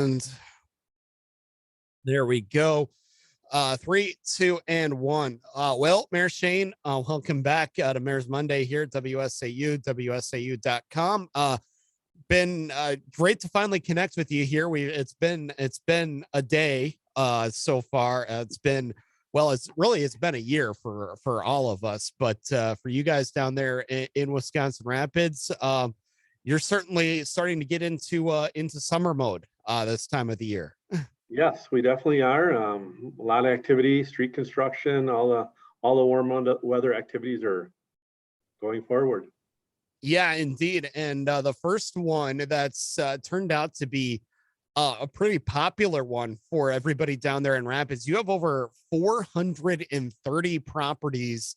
And there we go. 3, 2, and 1. Well, Mayor Shane, welcome back to Mayor's Monday here at WSAU, WSAU.com. Been great to finally connect with you here. It's been a day so far. It's been a year for all of us, but for you guys down there in Wisconsin Rapids, you're certainly starting to get into summer mode this time of the year. Yes, we definitely are. A lot of activity, street construction, all the warm weather activities are going forward. Yeah, indeed. And the first one that's turned out to be a pretty popular one for everybody down there in Rapids. You have over 430 properties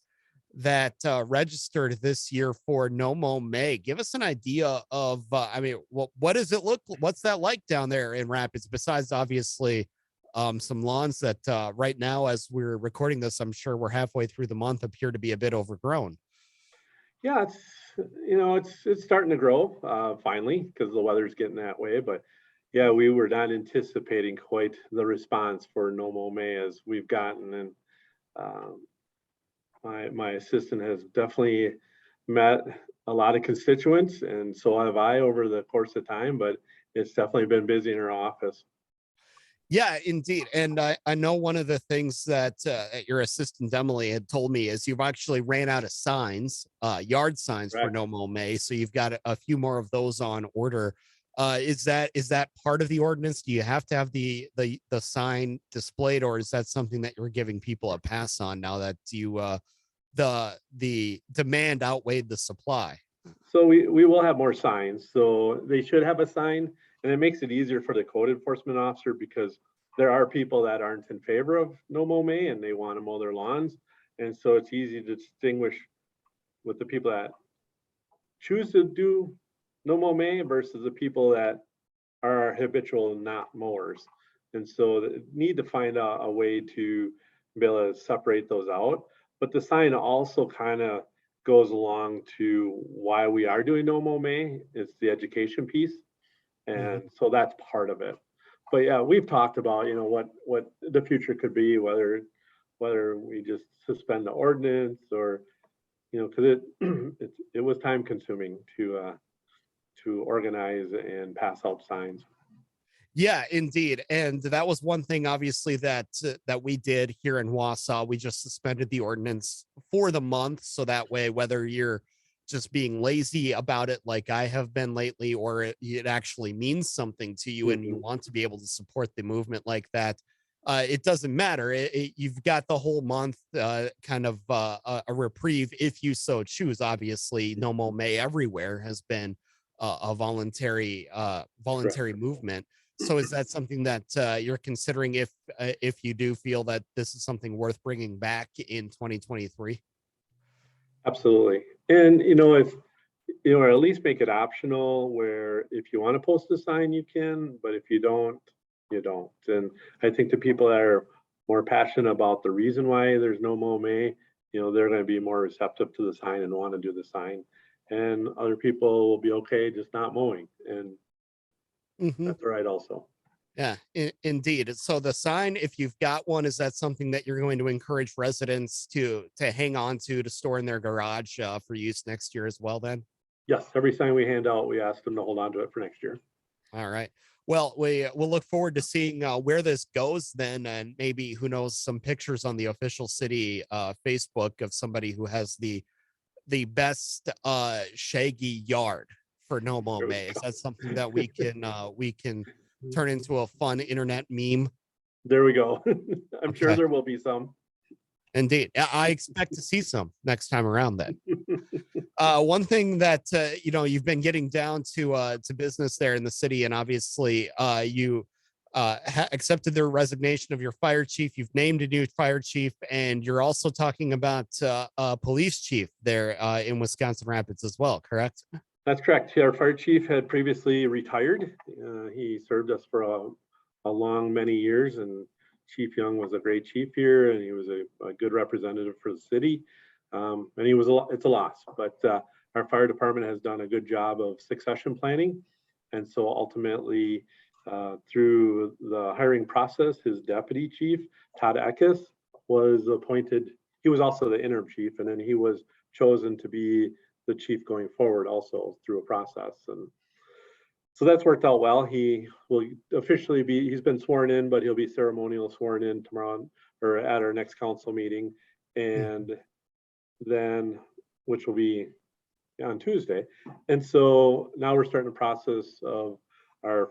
that registered this year for Nomo May. Give us an idea of, what does it look? What's that like down there in Rapids? Besides, obviously, some lawns that right now, as we're recording this, I'm sure we're halfway through the month, appear to be a bit overgrown. Yeah, it's starting to grow finally because the weather's getting that way. But yeah, we were not anticipating quite the response for Nomo May as we've gotten, and my assistant has definitely met a lot of constituents, and so have I over the course of time, but it's definitely been busy in her office. Yeah, indeed. And I know one of the things that your assistant Emily had told me is you've actually ran out of signs, yard signs for Correct. Nomo May. So you've got a few more of those on order. Is that part of the ordinance? Do you have to have the sign displayed, or is that something that you're giving people a pass on now that the demand outweighed the supply? So we will have more signs. So they should have a sign, and it makes it easier for the code enforcement officer because there are people that aren't in favor of Nomo May and they want to mow their lawns. And so it's easy to distinguish with the people that choose to do Nomo May versus the people that are habitual not mowers. And so they need to find a way to be able to separate those out. But the sign also kind of goes along to why we are doing Nomo May. It's the education piece. And so that's part of it. But yeah, we've talked about, what the future could be, whether we just suspend the ordinance or, because it was time consuming to organize and pass out signs. Yeah, indeed. And that was one thing, obviously, that we did here in Wausau. We just suspended the ordinance for the month. So that way, whether you're just being lazy about it like I have been lately, or it actually means something to you and you want to be able to support the movement like that, it doesn't matter. You've got the whole month kind of a reprieve if you so choose. Obviously, Nomo May everywhere has been a voluntary movement. So is that something that you're considering if you do feel that this is something worth bringing back in 2023? Absolutely. And, if, or at least make it optional where if you want to post a sign, you can, but if you don't, you don't. And I think the people that are more passionate about the reason why there's no Nomo May, they're going to be more receptive to the sign and want to do the sign. And other people will be okay just not mowing. And that's all right also. Yeah, indeed. So the sign, if you've got one, is that something that you're going to encourage residents to hang on to store in their garage for use next year as well then? Yes, every sign we hand out, we ask them to hold on to it for next year. All right. Well, we'll look forward to seeing where this goes then, and maybe, who knows, some pictures on the official city Facebook of somebody who has the best shaggy yard for Nomo May. Is that something that we can turn into a fun internet meme? There we go. I'm Okay. sure there will be some. Indeed. I expect to see some next time around then. One thing that, you've been getting down to business there in the city, and obviously you accepted the resignation of your fire chief. You've named a new fire chief, and you're also talking about a police chief there in Wisconsin Rapids as well, correct? That's correct. Our fire chief had previously retired. He served us for a long many years, and Chief Young was a great chief here, and he was a good representative for the city. And it's a loss, but our fire department has done a good job of succession planning. And so ultimately, through the hiring process, his deputy chief, Todd Eckes, was appointed. He was also the interim chief, and then he was chosen to be the chief going forward also through a process. And so that's worked out well. He will officially be, he's been sworn in, but he'll be ceremonial sworn in tomorrow or at our next council meeting. And then, which will be on Tuesday. And so now we're starting the process of our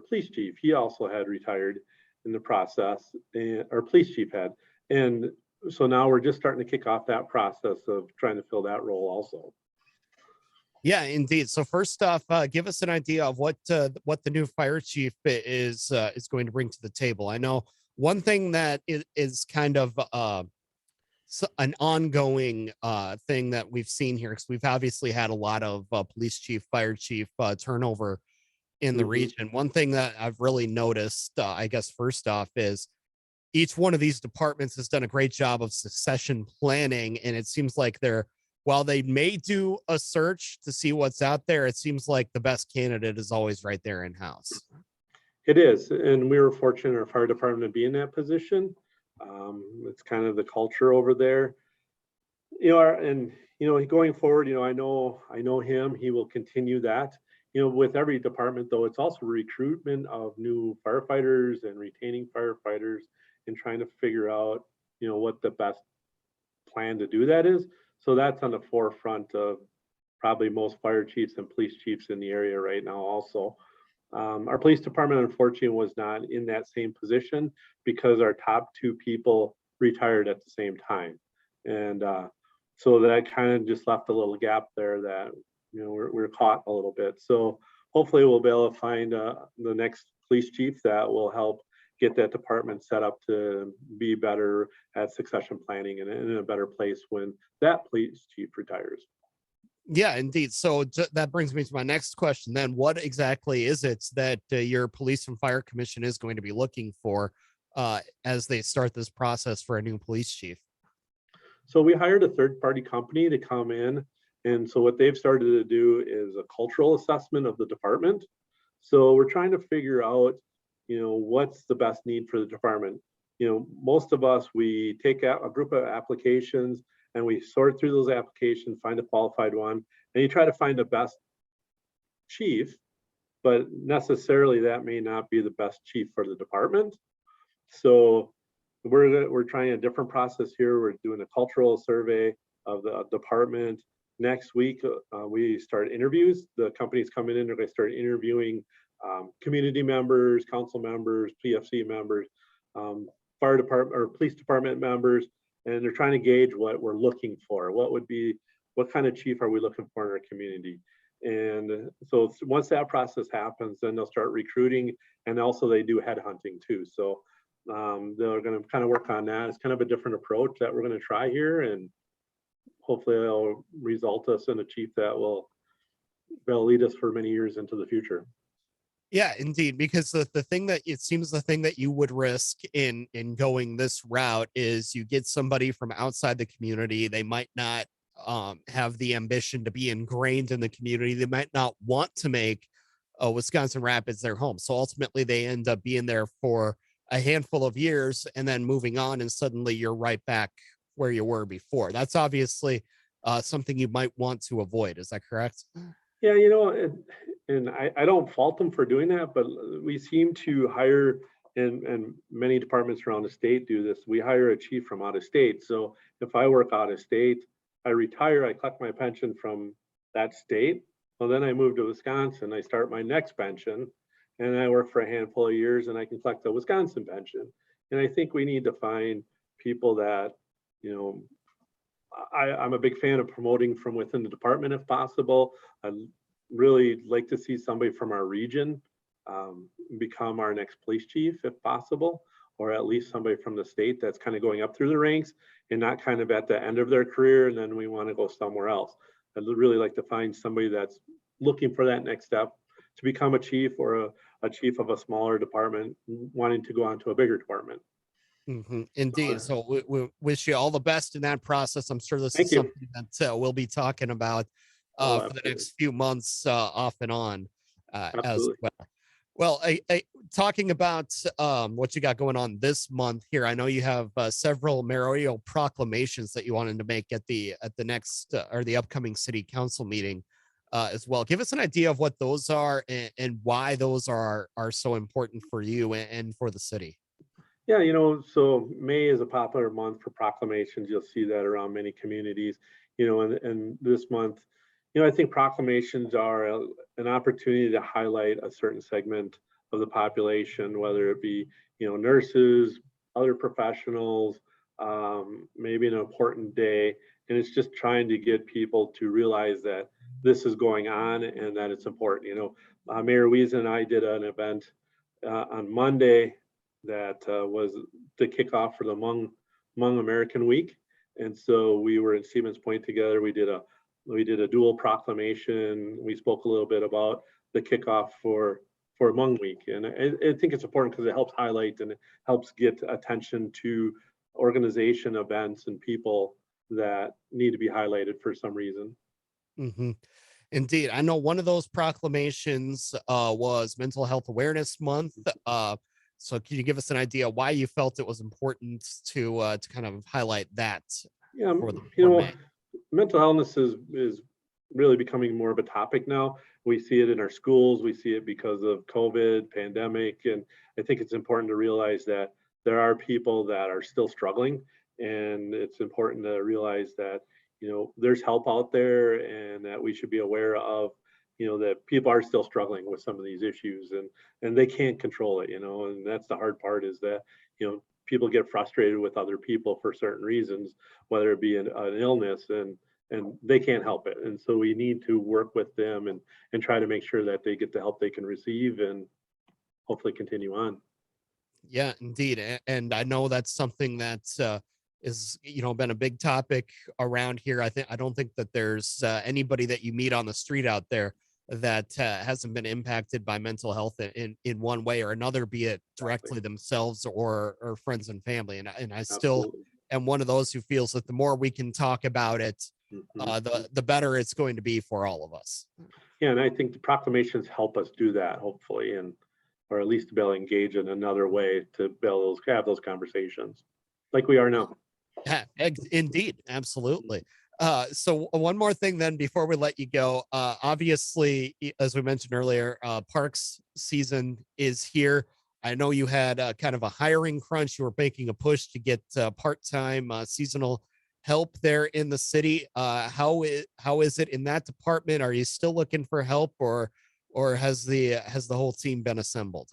police chief. He also had retired in the process, and our police chief had. And so now we're just starting to kick off that process of trying to fill that role also. Yeah, indeed. So first off, give us an idea of what the new fire chief is going to bring to the table. I know one thing that is kind of an ongoing thing that we've seen here, because we've obviously had a lot of police chief, fire chief turnover in the region. One thing that I've really noticed, I guess, first off, is each one of these departments has done a great job of succession planning, and it seems like while they may do a search to see what's out there, it seems like the best candidate is always right there in house. It is, and we were fortunate in our fire department to be in that position. It's kind of the culture over there, and going forward, I know him. He will continue that. With every department, though, it's also recruitment of new firefighters and retaining firefighters and trying to figure out, what the best plan to do that is. So that's on the forefront of probably most fire chiefs and police chiefs in the area right now also. Our police department, unfortunately, was not in that same position because our top two people retired at the same time. And so that kind of just left a little gap there that, we're caught a little bit. So hopefully we'll be able to find the next police chief that will help get that department set up to be better at succession planning and in a better place when that police chief retires. Yeah, indeed. So that brings me to my next question then. What exactly is it that your police and fire commission is going to be looking for as they start this process for a new police chief? So we hired a third-party company to come in. And so what they've started to do is a cultural assessment of the department. So we're trying to figure out, what's the best need for the department. Most of us, we take out a group of applications and we sort through those applications, find a qualified one, and you try to find the best chief, but necessarily that may not be the best chief for the department. So we're trying a different process here. We're doing a cultural survey of the department. Next week, we start interviews. The company's coming in, they're going to start interviewing community members, council members, PFC members, fire department or police department members, and they're trying to gauge what we're looking for. What kind of chief are we looking for in our community? And so once that process happens, then they'll start recruiting, and also they do headhunting too. So they're going to kind of work on that. It's kind of a different approach that we're going to try here, and hopefully it'll result us in a chief that will lead us for many years into the future. Yeah, indeed, because the thing that it seems the thing that you would risk in going this route is you get somebody from outside the community. They might not have the ambition to be ingrained in the community. They might not want to make Wisconsin Rapids their home. So ultimately they end up being there for a handful of years and then moving on, and suddenly you're right back where you were before. That's obviously something you might want to avoid. Is that correct? Yeah, and I don't fault them for doing that, but we seem to hire, and many departments around the state do this. We hire a chief from out of state. So if I work out of state, I retire, I collect my pension from that state. Well, then I move to Wisconsin, I start my next pension, and I work for a handful of years and I can collect the Wisconsin pension. And I think we need to find people that, I'm a big fan of promoting from within the department if possible. I'd really like to see somebody from our region become our next police chief if possible, or at least somebody from the state that's kind of going up through the ranks and not kind of at the end of their career and then we want to go somewhere else. I'd really like to find somebody that's looking for that next step to become a chief or a chief of a smaller department wanting to go on to a bigger department. Indeed. So we wish you all the best in that process. I'm sure this is something that we'll be talking about for the next few months off and on as well. Well, talking about what you got going on this month here, I know you have several mayoral proclamations that you wanted to make at the next or the upcoming city council meeting as well. Give us an idea of what those are and why those are so important for you and for the city. Yeah, so May is a popular month for proclamations. You'll see that around many communities, and this month, I think proclamations are an opportunity to highlight a certain segment of the population, whether it be, nurses, other professionals, maybe an important day. And it's just trying to get people to realize that this is going on and that it's important. Mayor Wiesen and I did an event on Monday that was the kickoff for the Hmong American Week, and so we were in Stevens Point together. We did a dual proclamation. We spoke a little bit about the kickoff for Hmong Week, and I think it's important because it helps highlight and it helps get attention to organization events and people that need to be highlighted for some reason. Hmm. Indeed. I know one of those proclamations was Mental Health Awareness Month. So can you give us an idea why you felt it was important to kind of highlight that Yeah, for May? mental illness is really becoming more of a topic now. We see it in our schools. We see it because of COVID, pandemic, and I think it's important to realize that there are people that are still struggling, and it's important to realize that there's help out there, and that we should be aware of that people are still struggling with some of these issues, and they can't control it, and that's the hard part is that people get frustrated with other people for certain reasons, whether it be an illness, and they can't help it. And so we need to work with them and try to make sure that they get the help they can receive and hopefully continue on. Yeah, indeed. And I know that's something that is been a big topic around here. I don't think that there's anybody that you meet on the street out there that hasn't been impacted by mental health in one way or another, be it Exactly. directly themselves or friends and family. And I still Absolutely. am one of those who feels that the more we can talk about it, Mhm. the better it's going to be for all of us. Yeah, and I think the proclamations help us do that, hopefully, and or at least be able to engage in another way to be able to have those conversations like we are now. Yeah, indeed, absolutely. So one more thing then before we let you go. Obviously, as we mentioned earlier, parks season is here. I know you had kind of a hiring crunch. You were making a push to get part-time seasonal help there in the city. How is it in that department? Are you still looking for help, or has the whole team been assembled?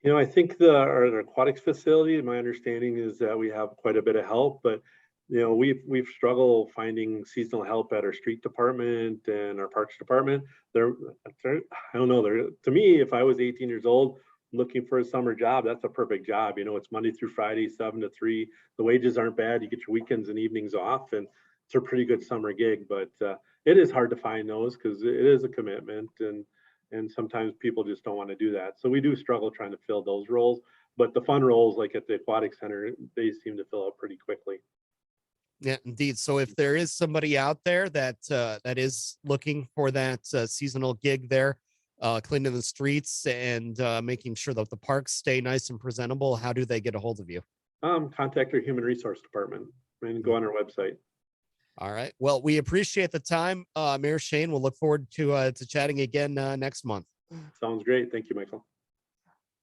I think our aquatics facility, my understanding is that we have quite a bit of help, but we've struggled finding seasonal help at our street department and our parks department. They're I don't know. To me, if I was 18 years old looking for a summer job, that's a perfect job. It's Monday through Friday, 7 to 3. The wages aren't bad. You get your weekends and evenings off, and it's a pretty good summer gig. But it is hard to find those because it is a commitment, and sometimes people just don't want to do that. So we do struggle trying to fill those roles, but the fun roles like at the aquatic center, they seem to fill out pretty quickly. Yeah, indeed. So if there is somebody out there that is looking for that seasonal gig there, cleaning the streets and making sure that the parks stay nice and presentable, how do they get a hold of you? Contact our human resource department and go on our website. All right. Well, we appreciate the time, Mayor Shane. We'll look forward to chatting again next month. Sounds great. Thank you, Michael.